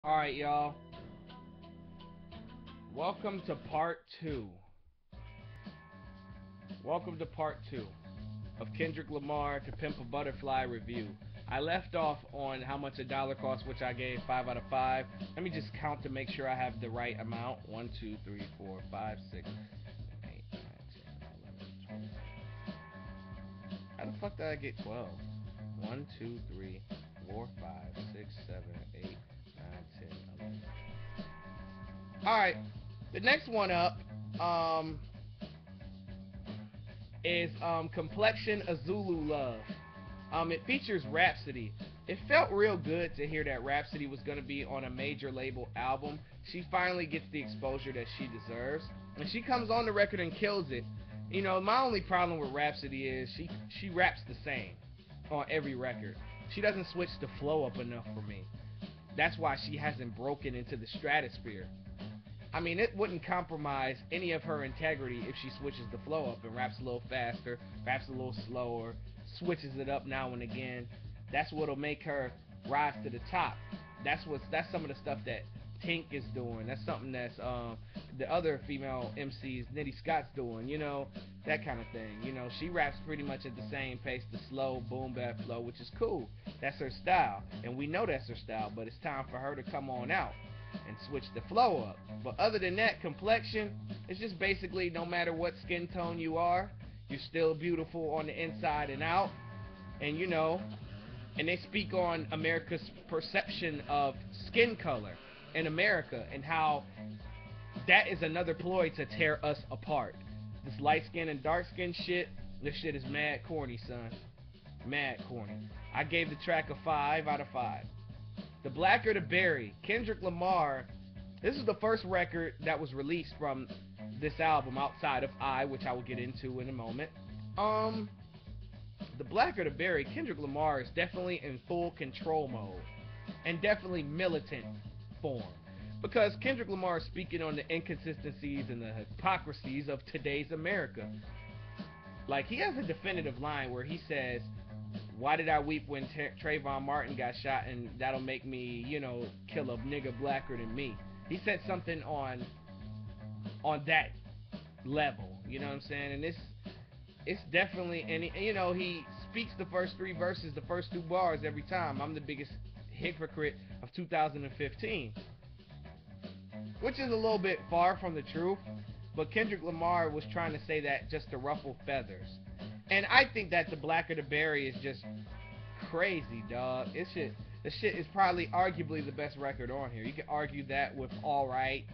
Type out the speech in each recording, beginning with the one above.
Alright, y'all. Welcome to part 2. Welcome to part 2 of Kendrick Lamar to Pimp a Butterfly review. I left off on how much a dollar costs, which I gave 5 out of 5. Let me just count to make sure I have the right amount. 1, 2, 3, 4, 5, 6, 8, 9, 10, 11, 12. How the fuck did I get 12? 1, 2, 3, 4, 5, 6, 7, 8, 9, 10, 11. Alright, the next one up is Complexion A Zulu Love. It features Rhapsody. It felt real good to hear that Rhapsody was going to be on a major label album. She finally gets the exposure that she deserves, and she comes on the record and kills it. You know, my only problem with Rhapsody is she raps the same on every record. She doesn't switch the flow up enough for me. That's why she hasn't broken into the stratosphere. I mean, it wouldn't compromise any of her integrity if she switches the flow up and raps a little faster, raps a little slower, switches it up now and again. That's what'll make her rise to the top. That's some of the stuff that Tink is doing. That's something that's the other female MCs, Nitty Scott's doing. You know, that kind of thing. You know, she raps pretty much at the same pace, the slow boom bap flow, which is cool. That's her style, and we know that's her style. But it's time for her to come on out and switch the flow up. But other than that, Complexion, it's just basically no matter what skin tone you are, you're still beautiful on the inside and out. And you know, and they speak on America's perception of skin color in America and how that is another ploy to tear us apart. This light skin and dark skin shit, this shit is mad corny, son. Mad corny. I gave the track a 5 out of 5. The Blacker the Berry, Kendrick Lamar. This is the first record that was released from this album outside of which I will get into in a moment. The Blacker the Berry, Kendrick Lamar is definitely in full control mode and definitely militant form, because Kendrick Lamar is speaking on the inconsistencies and the hypocrisies of today's America. Like, he has a definitive line where he says, "Why did I weep when Trayvon Martin got shot, and that'll make me, you know, kill a nigga blacker than me." He said something on that level, you know what I'm saying? And it's definitely, and you know, he speaks the first 3 verses, the first 2 bars every time. I'm the biggest hypocrite of 2015, which is a little bit far from the truth, but Kendrick Lamar was trying to say that just to ruffle feathers. And I think that The Blacker the Berry is just crazy, dog. The shit is probably arguably the best record on here. You can argue that with Alright,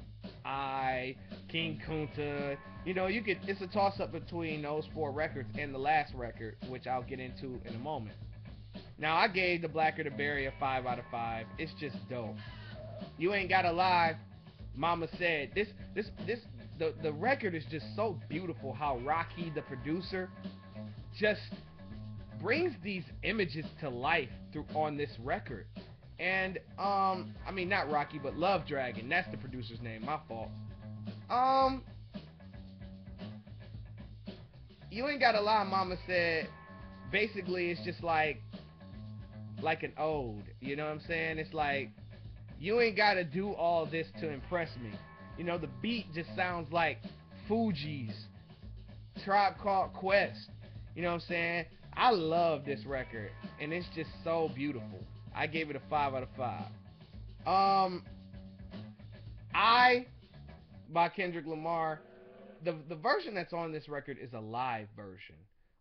King Kunta. You know, it's a toss up between those 4 records and the last record, which I'll get into in a moment. Now, I gave The Blacker the Berry a 5 out of 5. It's just dope. You ain't gotta lie. Mama said the record is just so beautiful. How Rocky, the producer, just brings these images to life on this record. And I mean, not Rocky, but Love Dragon, that's the producer's name, my fault. You ain't gotta lie, Mama said. Basically, it's just like an ode, you know what I'm saying? It's like, you ain't gotta do all this to impress me. You know, the beat just sounds like Fugees, Tribe Called Quest. You know what I'm saying? I love this record, and it's just so beautiful. I gave it a 5 out of 5. By Kendrick Lamar, the version that's on this record is a live version.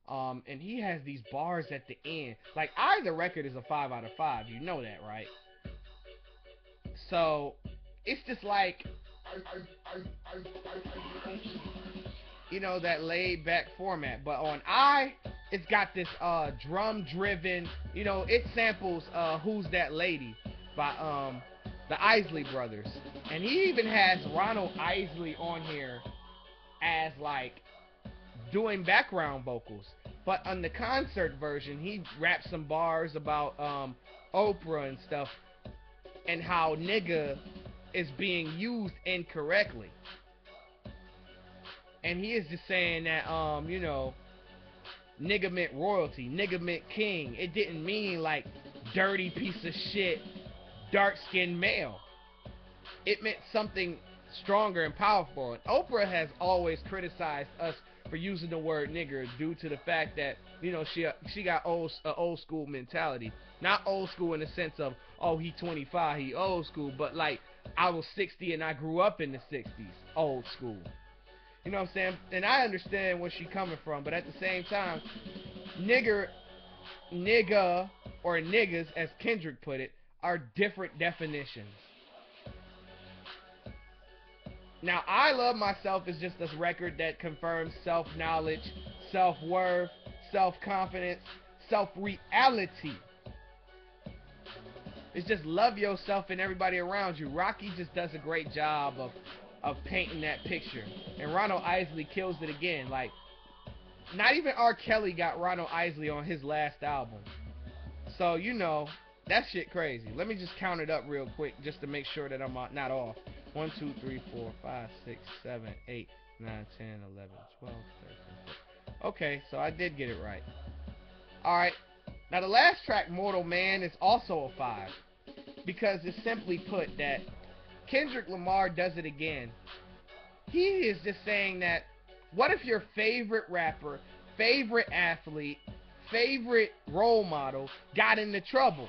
And he has these bars at the end. Like, the record is a 5 out of 5. You know that, right? So, it's just like, you know, that laid back format. But on it's got this drum driven, you know, it samples Who's That Lady by the Isley Brothers. And he even has Ronald Isley on here as like doing background vocals. But on the concert version, he raps some bars about Oprah and stuff, and how nigga is being used incorrectly. And he is just saying that, you know, nigga meant royalty, nigga meant king. It didn't mean like dirty piece of shit, dark skinned male. it meant something stronger and powerful. And Oprah has always criticized us for using the word nigger due to the fact that, you know, she got old school mentality. Not old school in the sense of, oh, he 25, he old school, but like, I was 60 and I grew up in the 60s, old school. You know what I'm saying? And I understand where she's coming from, but at the same time, nigger, nigga, or niggas, as Kendrick put it, are different definitions. Now, I Love Myself is just a record that confirms self-knowledge, self-worth, self-confidence, self-reality. It's just love yourself and everybody around you. Rocky just does a great job of painting that picture. And Ronald Isley kills it again. Like, not even R. Kelly got Ronald Isley on his last album. So, you know, that shit crazy. Let me just count it up real quick just to make sure that I'm not off. 1, 2, 3, 4, 5, 6, 7, 8, 9, 10, 11, 12, 13, 14. Okay, so I did get it right. Alright. Now the last track, Mortal Man, is also a 5. Because it's simply put that Kendrick Lamar does it again. He is just saying that, what if your favorite rapper, favorite athlete, favorite role model got into trouble?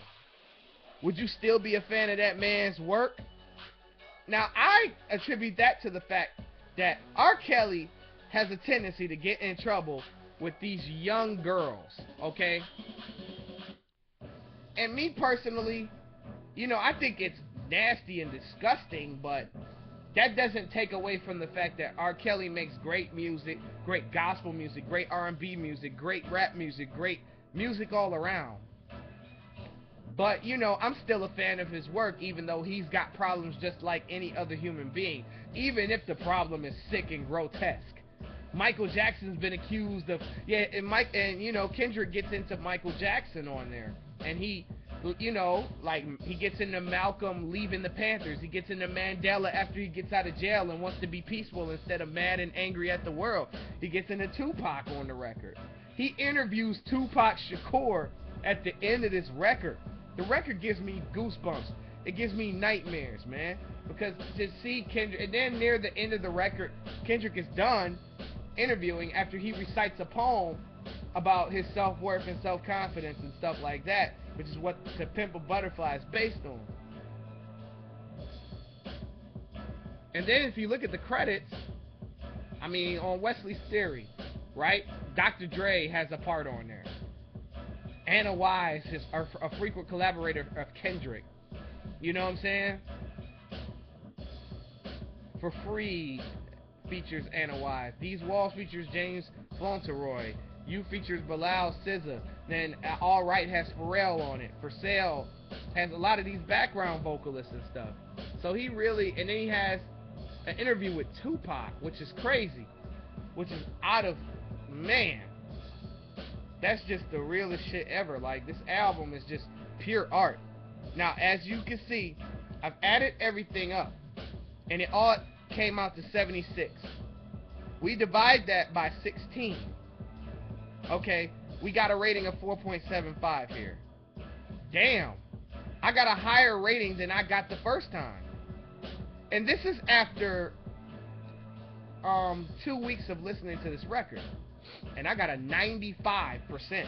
Would you still be a fan of that man's work? Now, I attribute that to the fact that R. Kelly has a tendency to get in trouble with these young girls, okay? And me personally, you know, I think it's nasty and disgusting, but that doesn't take away from the fact that R. Kelly makes great music, great gospel music, great R&B music, great rap music, great music all around. But, you know, I'm still a fan of his work, even though he's got problems just like any other human being, even if the problem is sick and grotesque. Michael Jackson's been accused of, and you know, Kendrick gets into Michael Jackson on there, and he, you know, like, he gets into Malcolm leaving the Panthers, he gets into Mandela after he gets out of jail and wants to be peaceful instead of mad and angry at the world. He gets into Tupac on the record. He interviews Tupac Shakur at the end of this record. The record gives me goosebumps. It gives me nightmares, man. Because to see Kendrick, and then near the end of the record, Kendrick is done interviewing after he recites a poem about his self-worth and self-confidence and stuff like that, which is what To Pimp a Butterfly is based on. And then if you look at the credits, I mean, on Wesley's Theory, right? Dr. Dre has a part on there. Anna Wise is a frequent collaborator of Kendrick. You know what I'm saying? For Free features Anna Wise. These Walls features James Fauntleroy. You features Bilal SZA. Then All Right has Pharrell on it. For Sale has a lot of these background vocalists and stuff. So he really, and then he has an interview with Tupac, which is crazy. Which is out of, man. That's just the realest shit ever. Like, this album is just pure art. Now, as you can see, I've added everything up, and it all came out to 76. We divide that by 16. Okay, we got a rating of 4.75 here. Damn, I got a higher rating than I got the first time. And this is after 2 weeks of listening to this record. And I got a 95%,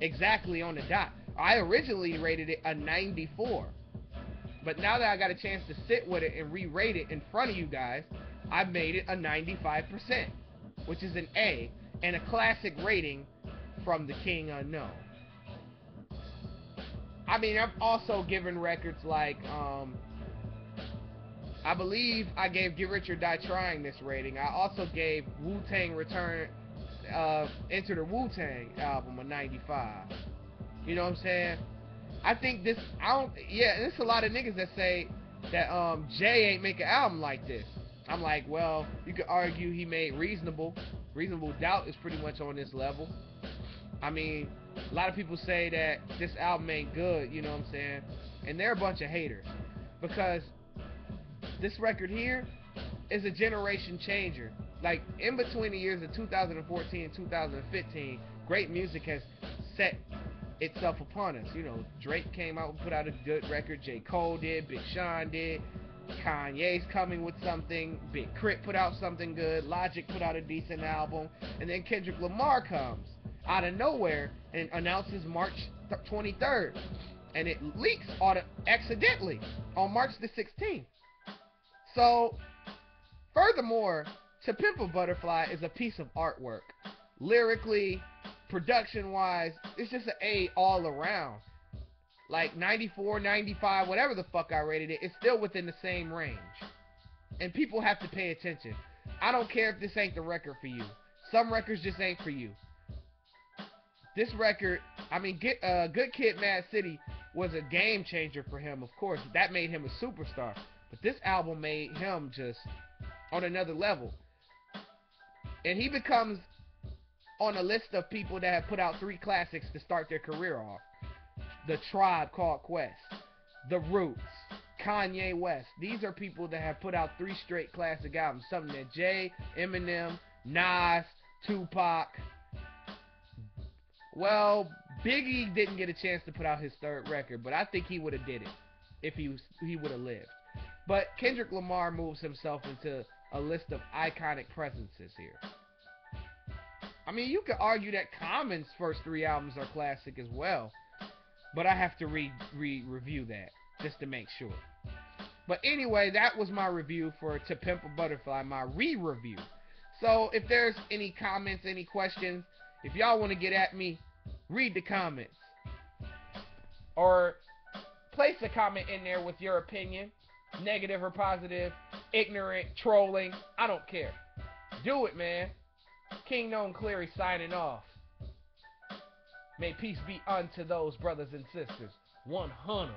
exactly on the dot. I originally rated it a 94. But now that I got a chance to sit with it and re-rate it in front of you guys, I made it a 95%, which is an A, and a classic rating from the King Unknown. I mean, I've also given records like, I believe I gave Get Rich or Die Trying this rating. I also gave Wu-Tang Return, Enter the Wu-Tang album a 95. You know what I'm saying? I think this, there's a lot of niggas that say that Jay ain't make an album like this. I'm like, well, you could argue he made Reasonable. Reasonable Doubt is pretty much on this level. I mean, a lot of people say that this album ain't good, you know what I'm saying? And they're a bunch of haters. Because this record here is a generation changer. Like, in between the years of 2014 and 2015, great music has set itself upon us. You know, Drake came out and put out a good record. J. Cole did. Big Sean did. Kanye's coming with something. Big Crit put out something good. Logic put out a decent album. And then Kendrick Lamar comes out of nowhere and announces March 23rd. And it leaks accidentally on March the 16th. So, furthermore, To Pimp a Butterfly is a piece of artwork. Lyrically, production-wise, it's just an A all around. Like 94, 95, whatever the fuck I rated it, it's still within the same range. And people have to pay attention. I don't care if this ain't the record for you. Some records just ain't for you. This record, I mean, Good Kid, Mad City was a game changer for him, of course. That made him a superstar. But this album made him just on another level. And he becomes on a list of people that have put out 3 classics to start their career off. The Tribe Called Quest, The Roots, Kanye West. These are people that have put out 3 straight classic albums. Something that Jay, Eminem, Nas, Tupac. Well, Biggie didn't get a chance to put out his 3rd record, but I think he would have did it if he would have lived. But Kendrick Lamar moves himself into a list of iconic presences here. I mean, you could argue that Common's first 3 albums are classic as well, but I have to review that just to make sure. But anyway, that was my review for To Pimp a Butterfly, my re-review. So if there's any comments, any questions, if y'all want to get at me, read the comments. Or place a comment in there with your opinion, negative or positive, ignorant, trolling, I don't care. Do it, man. Kingknown Cleary signing off. May peace be unto those brothers and sisters. 100.